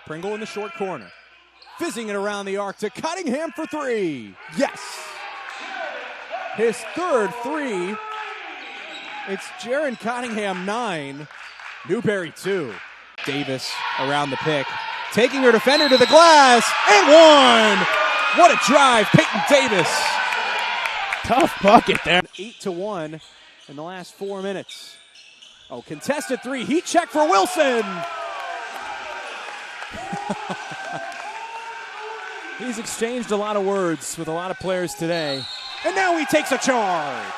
Pringle in the short corner. Fizzing it around the arc to Cunningham for three. Yes! His third three. It's Jaron Cunningham 9, Newberry 2. Davis around the pick, taking her defender to the glass, and one! What a drive, Peyton Davis. Tough bucket there. 8-1 in the last 4 minutes. Oh, contested three, heat check for Wilson. He's exchanged a lot of words with a lot of players today. And now he takes a charge.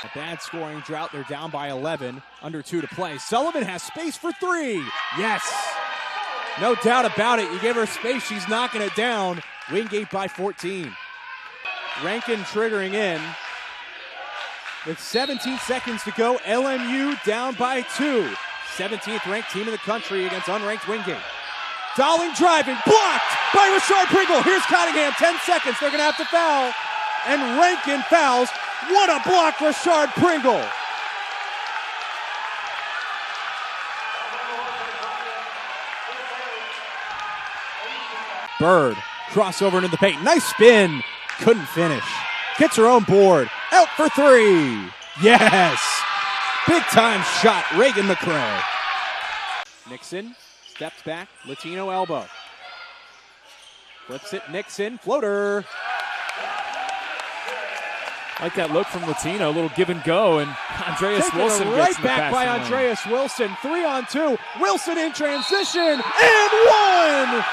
A bad scoring drought. They're down by 11. Under 2 to play. Sullivan has space for three. Yes. No doubt about it. You give her space, she's knocking it down. Wingate by 14. Rankin triggering in. With 17 seconds to go, LMU down by 2. 17th ranked team in the country against unranked Wingate. Dowling driving, blocked by Rashard Pringle. Here's Cunningham, 10 seconds. They're going to have to foul. And Rankin fouls. What a block, Rashard Pringle. Bird, crossover into the paint. Nice spin. Couldn't finish. Gets her own board. Out for three. Yes. Big time shot, Reagan McCray. Nixon steps back, Latino elbow. Flips it, Nixon, floater. Like that look from Latino, a little give and go, and Andreas Wilson right gets back by lane. Andreas Wilson. 3-on-2. Wilson in transition, and one!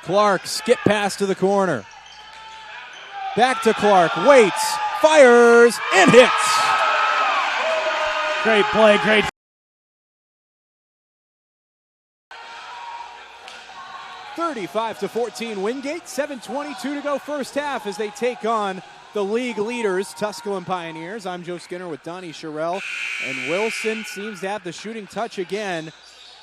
Clark, skip pass to the corner. Back to Clark, waits, fires, and hits. Great play, great. (35-14) Wingate, 7:22 to go first half as they take on the league leaders, Tusculum Pioneers. I'm Joe Skinner with Donnie Sherrill, and Wilson seems to have the shooting touch again.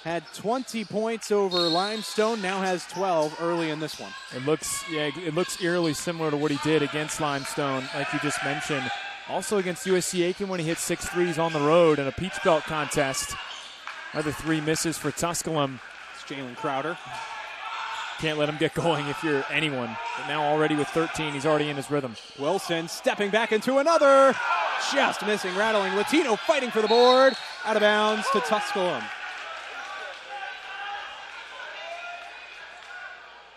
Had 20 points over Limestone, now has 12 early in this one. It looks eerily similar to what he did against Limestone, like you just mentioned. Also against USC Aiken when he hit 6 threes on the road in a Peach Belt contest. Another 3 misses for Tusculum. It's Jalen Crowder. Can't let him get going if you're anyone. But now already with 13, he's already in his rhythm. Wilson stepping back into another. Just missing, rattling. Latino fighting for the board. Out of bounds to Tusculum.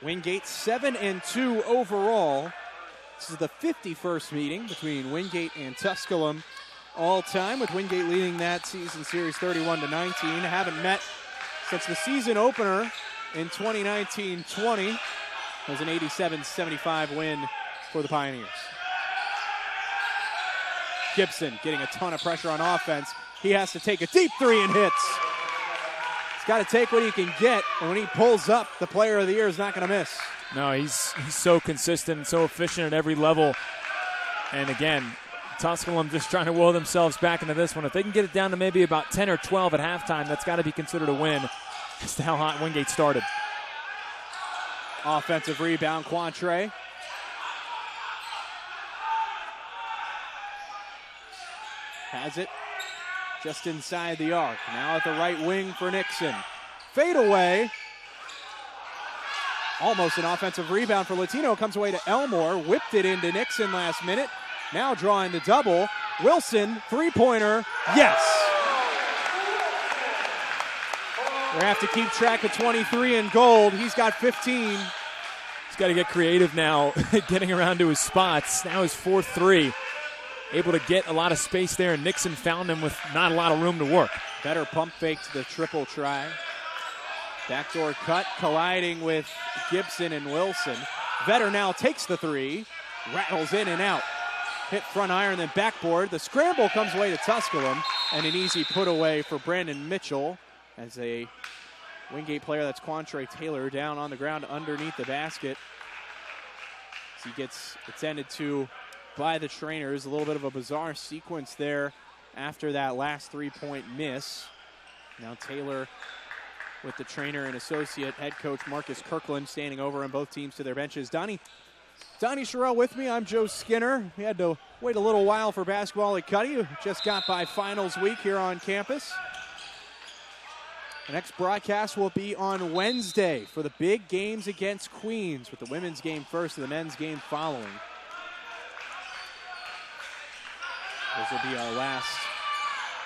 Wingate 7-2 overall. This is the 51st meeting between Wingate and Tusculum all time, with Wingate leading that season series 31-19. Haven't met since the season opener in 2019-20. It was an 87-75 win for the Pioneers. Gibson getting a ton of pressure on offense. He has to take a deep three and hits. He's got to take what he can get, and when he pulls up, the player of the year is not going to miss. No, he's so consistent and so efficient at every level. And again, Tusculum just trying to will themselves back into this one. If they can get it down to maybe about 10 or 12 at halftime, that's got to be considered a win. That's how hot Wingate started. Offensive rebound, Quantre. Has it just inside the arc. Now at the right wing for Nixon. Fade away. Almost an offensive rebound for Latino. Comes away to Elmore. Whipped it into Nixon last minute. Now drawing the double. Wilson, three-pointer. Yes! They have to keep track of 23 in gold. He's got 15. He's got to get creative now, getting around to his spots. Now his 4-3. Able to get a lot of space there, and Nixon found him with not a lot of room to work. Better pump fake to the triple try. Backdoor cut, colliding with Gibson and Wilson. Vetter now takes the three, rattles in and out. Hit front iron, then backboard. The scramble comes away to Tusculum, and an easy put away for Brandon Mitchell as a Wingate player, that's Quantre Taylor, down on the ground underneath the basket. As he gets attended to by the trainers. A little bit of a bizarre sequence there after that last three-point miss. Now Taylor with the trainer and associate head coach Marcus Kirkland standing over on both teams to their benches. Donnie, Donnie Sherrill with me. I'm Joe Skinner. We had to wait a little while for basketball at Cuddy, who just got by finals week here on campus. The next broadcast will be on Wednesday for the big games against Queens, with the women's game first and the men's game following. This will be our last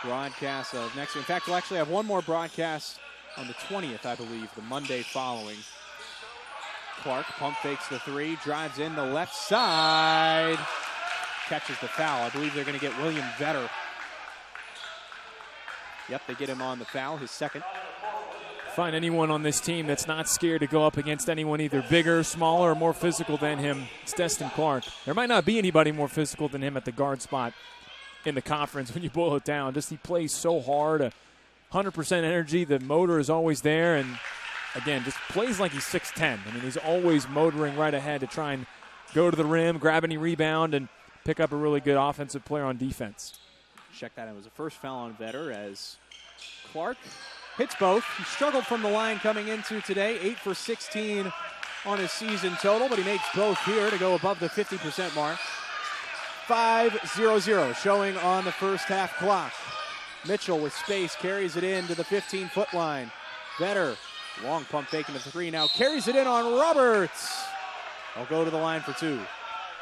broadcast of next week. In fact, we'll actually have one more broadcast on the 20th, I believe, the Monday following. Clark pump fakes the three, drives in the left side, catches the foul. I believe they're going to get William Vetter. Yep, they get him on the foul, his second. Find anyone on this team that's not scared to go up against anyone either bigger, smaller, or more physical than him. It's Destin Clark. There might not be anybody more physical than him at the guard spot in the conference when you boil it down. Just he plays so hard, 100% energy. The motor is always there, and again, just plays like he's 6'10". I mean, he's always motoring right ahead to try and go to the rim, grab any rebound, and pick up a really good offensive player on defense. Check that out. It was the first foul on Vetter as Clark hits both. He struggled from the line coming into today, 8 for 16 on his season total, but he makes both here to go above the 50% mark. 5-0-0 showing on the first half clock. Mitchell with space carries it in to the 15-foot line. Vetter, long pump faking the three, now carries it in on Roberts. I'll go to the line for two.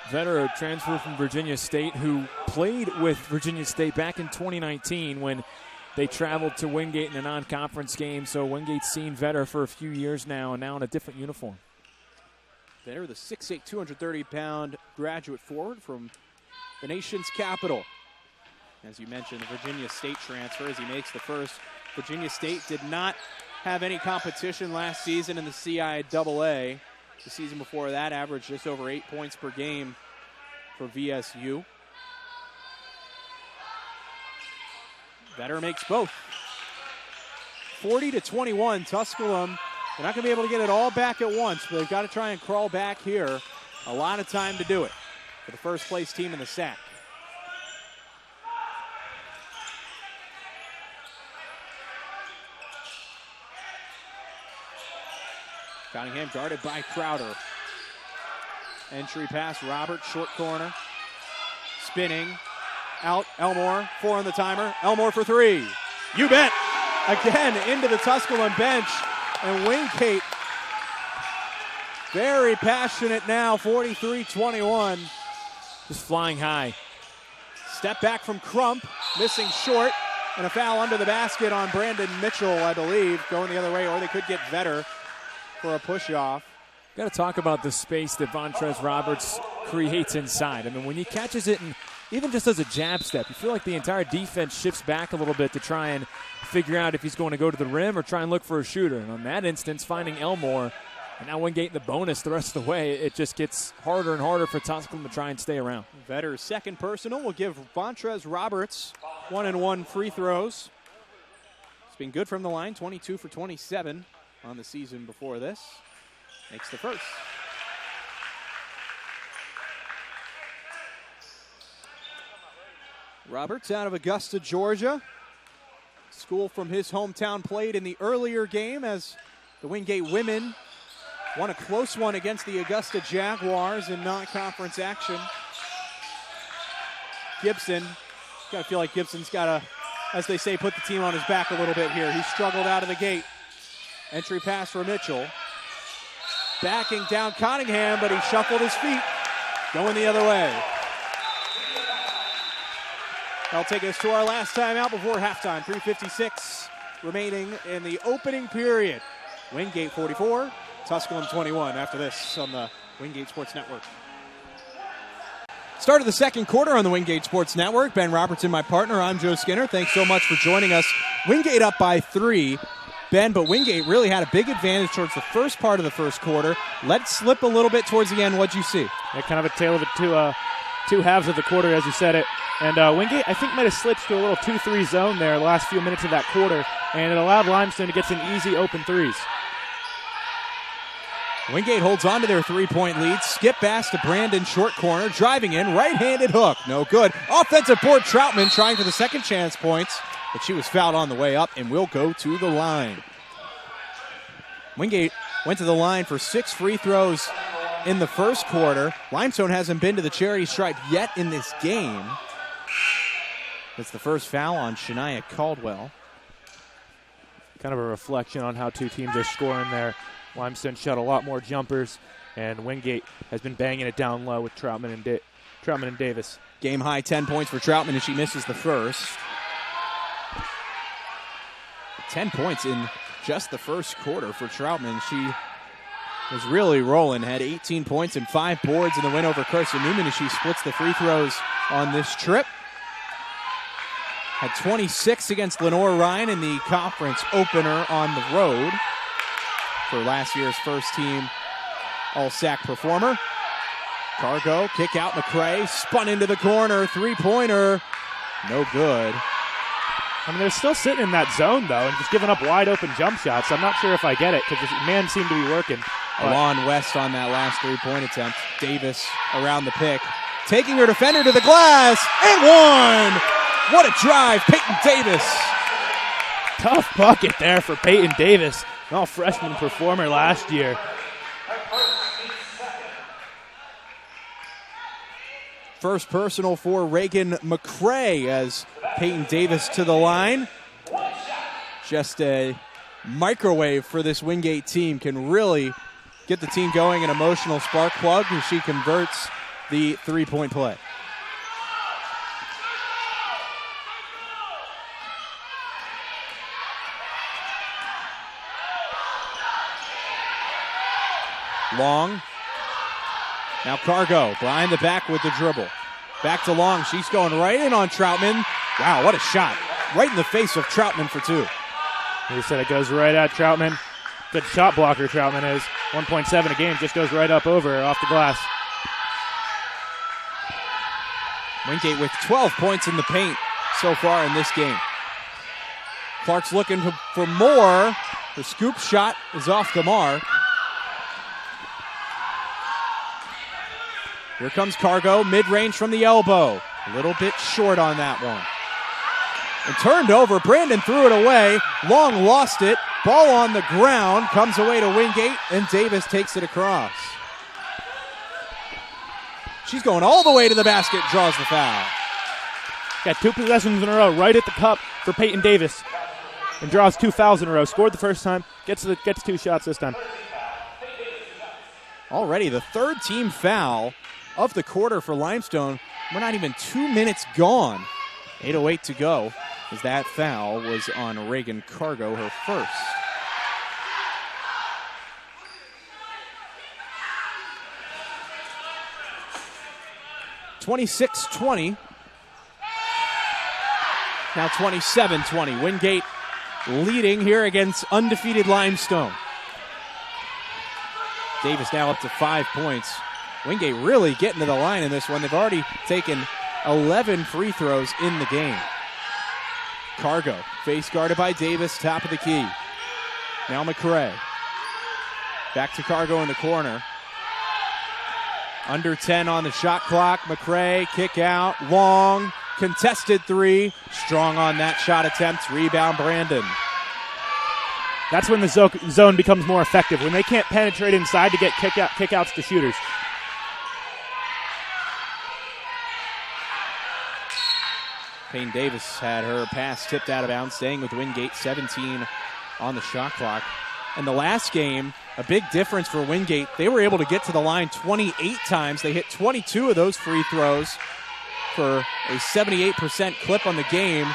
Vetter, a transfer from Virginia State, who played with Virginia State back in 2019 when they traveled to Wingate in a non-conference game. So Wingate's seen Vetter for a few years now, and now in a different uniform. Vetter, the 6'8", 230-pound graduate forward from the nation's capital. As you mentioned, the Virginia State transfer as he makes the first. Virginia State did not have any competition last season in the CIAA. The season before that averaged just over 8 points per game for VSU. Vetter makes both. 40-21, Tusculum. They're not going to be able to get it all back at once, but they've got to try and crawl back here. A lot of time to do it for the first place team in the SAC. Cunningham guarded by Crowder. Entry pass, Roberts, short corner. Spinning. Out, Elmore, 4 on the timer. Elmore for 3. You bet. Again, into the Tusculum bench. And Wingate, very passionate now, 43-21. Just flying high. Step back from Crump, missing short. And a foul under the basket on Brandon Mitchell, I believe, going the other way, or they could get Vetter for a push-off. Got to talk about the space that Vontrez Roberts creates inside. I mean, when he catches it, and even just as a jab step, you feel like the entire defense shifts back a little bit to try and figure out if he's going to go to the rim or try and look for a shooter. And on that instance, finding Elmore, and now Wingate in the bonus the rest of the way, it just gets harder and harder for Tusculum to try and stay around. Vetter's second personal will give Vontrez Roberts 1-and-1 free throws. It's been good from the line, 22 for 27 on the season before this. Makes the first. Roberts out of Augusta, Georgia. School from his hometown played in the earlier game as the Wingate women won a close one against the Augusta Jaguars in non-conference action. Gibson, got to feel like Gibson's got to, as they say, put the team on his back a little bit here. He struggled out of the gate. Entry pass for Mitchell. Backing down Cunningham, but he shuffled his feet, going the other way. That'll take us to our last timeout before halftime. 3:56 remaining in the opening period. Wingate 44, Tusculum 21 after this on the Wingate Sports Network. Start of the second quarter on the Wingate Sports Network. Ben Robertson, my partner. I'm Joe Skinner. Thanks so much for joining us. Wingate up by 3. Ben, but Wingate really had a big advantage towards the first part of the first quarter. Let it slip a little bit towards the end. What'd you see? Yeah, kind of a tale of the two halves of the quarter, as you said it. And Wingate, I think, might have slipped to a little 2-3 zone there the last few minutes of that quarter, and it allowed Limestone to get some easy open threes. Wingate holds on to their three-point lead. Skip pass to Brandon, short corner, driving in, right-handed hook. No good. Offensive board, Troutman trying for the second chance points, but she was fouled on the way up and will go to the line. Wingate went to the line for 6 free throws in the first quarter. Limestone hasn't been to the charity stripe yet in this game. That's the first foul on Shania Caldwell. Kind of a reflection on how two teams are scoring there. Limestone shot a lot more jumpers, and Wingate has been banging it down low with Troutman and Davis. Game high 10 points for Troutman, and she misses the first. 10 points in just the first quarter for Troutman. She was really rolling, had 18 points and 5 boards in the win over Carson Newman as she splits the free throws on this trip. Had 26 against Lenore Ryan in the conference opener on the road for last year's first team All-SAC performer. Cargo, kick out McCray, spun into the corner, three-pointer, no good. I mean, they're still sitting in that zone, though, and just giving up wide-open jump shots. I'm not sure if I get it, because the man seemed to be working. Alon West on that last three-point attempt. Davis around the pick, taking her defender to the glass, and one! What a drive, Peyton Davis. Tough bucket there for Peyton Davis, an all-freshman performer last year. First personal for Reagan McCray as Peyton Davis to the line. Just a microwave for this Wingate team. Can really get the team going, an emotional spark plug as she converts the three-point play. Long. Now Cargo behind the back with the dribble. Back to Long. She's going right in on Troutman. Wow, what a shot. Right in the face of Troutman for two. He said it goes right at Troutman. Good shot blocker Troutman is. 1.7 a game, just goes right up over off the glass. Wingate with 12 points in the paint so far in this game. Clark's looking for more. The scoop shot is off the mark. Here comes Cargo, mid-range from the elbow. A little bit short on that one. And turned over, Brandon threw it away. Long lost it, ball on the ground, comes away to Wingate, and Davis takes it across. She's going all the way to the basket, draws the foul. Got 2 possessions in a row, right at the cup for Peyton Davis. And draws 2 fouls in a row. Scored the first time, gets 2 shots this time. Already the third team foul of the quarter for Limestone. We're not even 2 minutes gone. 8:08 to go as that foul was on Reagan Cargo, her first. (26-20). Now 27-20. Wingate leading here against undefeated Limestone. Davis now up to 5 points. Wingate really getting to the line in this one. They've already taken 11 free throws in the game. Cargo, face guarded by Davis, top of the key. Now McCray. Back to Cargo in the corner. Under 10 on the shot clock. McCray, kick out, Long, contested three. Strong on that shot attempt. Rebound, Brandon. That's when the zone becomes more effective, when they can't penetrate inside to get kickouts to shooters. Payne Davis had her pass tipped out of bounds, staying with Wingate, 17 on the shot clock. And the last game, a big difference for Wingate. They were able to get to the line 28 times. They hit 22 of those free throws for a 78% clip on the game.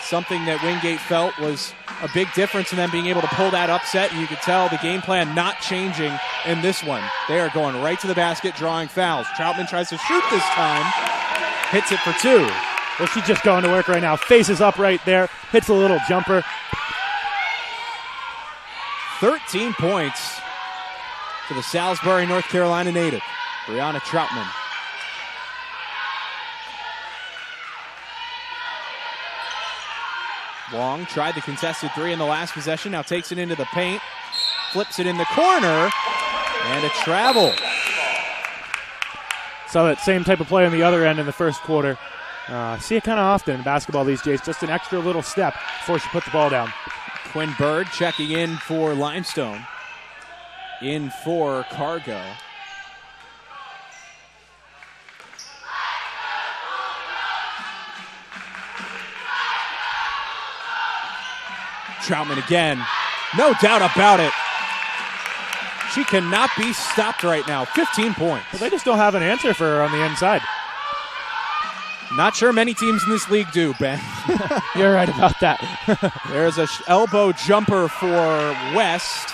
Something that Wingate felt was a big difference in them being able to pull that upset. And you could tell the game plan not changing in this one. They are going right to the basket, drawing fouls. Troutman tries to shoot this time. Hits it for two. Well, she's just going to work right now. Faces up right there. Hits a little jumper. 13 points for the Salisbury, North Carolina native, Brianna Troutman. Long tried the contested three in the last possession. Now takes it into the paint. Flips it in the corner. And a travel. Saw that same type of play on the other end in the first quarter. See it kind of often in basketball these days. Just an extra little step before she put the ball down. Quinn Bird checking in for Limestone. In for Cargo. Troutman again. No doubt about it. She cannot be stopped right now. 15 points. Well, they just don't have an answer for her on the inside. Not sure many teams in this league do, Ben. You're right about that. There's a elbow jumper for West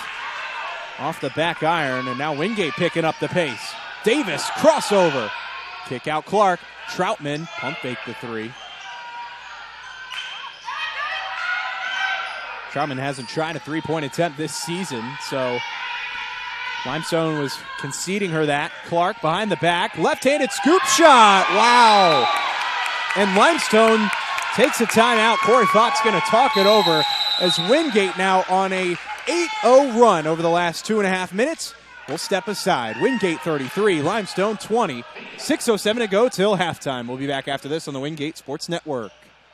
off the back iron, and now Wingate picking up the pace. Davis, crossover. Kick out Clark. Troutman, pump fake the three. Troutman hasn't tried a three-point attempt this season, so Limestone was conceding her that. Clark behind the back. Left-handed scoop shot. Wow. And Limestone takes a timeout. Corey Fox going to talk it over as Wingate now on a 8-0 run over the last 2.5 minutes. We'll step aside. Wingate 33, Limestone 20. 6:07 to go till halftime. We'll be back after this on the Wingate Sports Network.